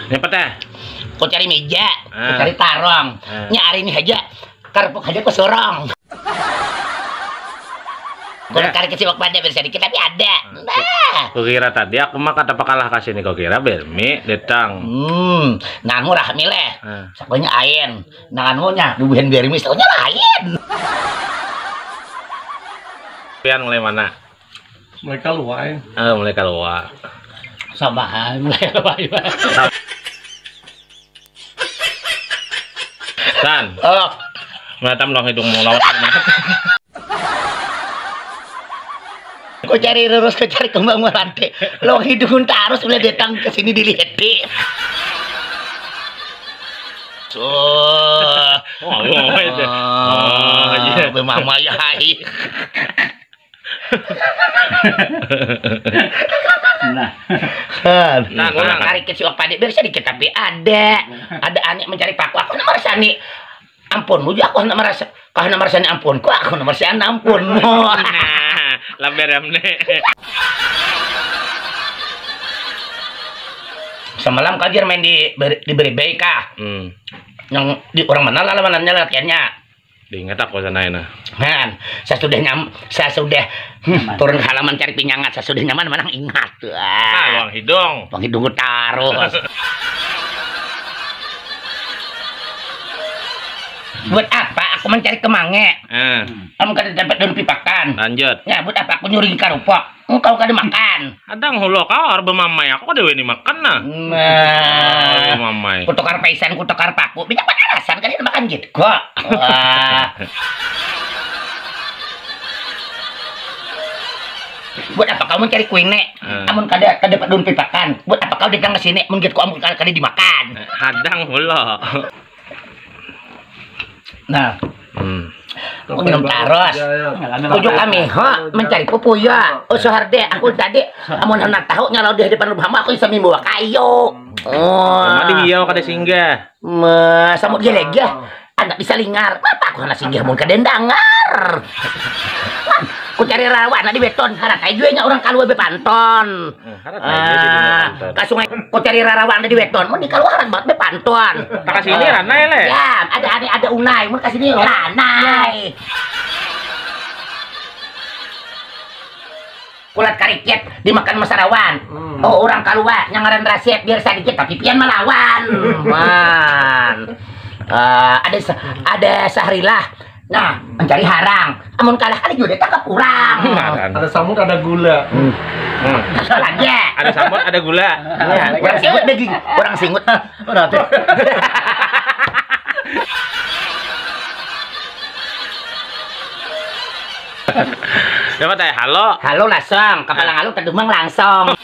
Apa teh? Ku cari meja, ku cari tarong. Nya hari ini aja karepuk aja ku sorong. Kalau kari kecil pada sedikit tapi ada. Nah. Kau kira tadi aku mah kata pakalah kasih nih kau kira bermi detang. Nanganmu rah mileh. Sakonya ayen. Nanganmu nya bubuhan bermi sakonya lain. Pian mulai mana? Mulai keluar. Mulai keluar. Samaan mulai keluar. San. Matam long hidung mau lawat. Kau cari lurus, kau cari kembang merantai. Lo hidung tarus boleh datang ke sini dilihat deh. Mama ya hai. Nah, orang cari kecil pada biar sedikit tapi ada anik mencari paku. Aku nomor sani. Ampun, muju aku nomor merasa. Kau nomor sani ampun, aku nomor sani ampun. Lamber amne. Semalam kajian main di BK. Yang di orang mana lah lawanannya latihannya. Diingat aku sana ini. Man, saya sudah turun ke halaman cari pinyangat, saya sudah nyaman mana ingat. Luang hidung. Luang hidung taruh. Buat apa aku mencari kemange? Kamu kada dapat daun pipakan. Lanjut. Ya, buat apa aku nyuri karupok? Engkau kada makan. Adang hulo kau arba mamai aku kada weni makan nah. Mamai. Ku tukar paisan, ku tukar paku. Banyak alasan kalian makan gitu kok. Buat apa kau mencari kuine? Amun kada dapat daun pipakan. Buat apa kau datang ke sini? Mun gitu amun kada dimakan. Hadang hulo. Nah, minum taros. Tujuh kami, mencari pupuya. Soharde, aku tadi amun hendak tahu nyalau di hadapan rumahmu aku bisa membawa kayu. Madi hiau kada singgah. Samut gelegah, anak bisa lingar. Apa aku hendak singgah mun kadendangar. Ku cari rawan di beton, harap aja nya orang kaluar be panton. Ka sungai ku cari rawan di beton, mun di kaluar banget be panton. Ka sini ranai le. Ya, ada unai, mun ka sini ranai. Kulat kariket dimakan masarawan. Oh, orang kaluar yang ngaran Rasep biar sedikit tapi pian melawan. Man. Ada Sahrilah. Nah, mencari harang. Amun kalah kali juga tak kurang. Ada samut, ada gula. Lagi. Ada samut, ada gula. Orang singut daging. Orang singut. Orang tuh. Dapat halo. Halo langsung. Kapalang halo terdumang langsung.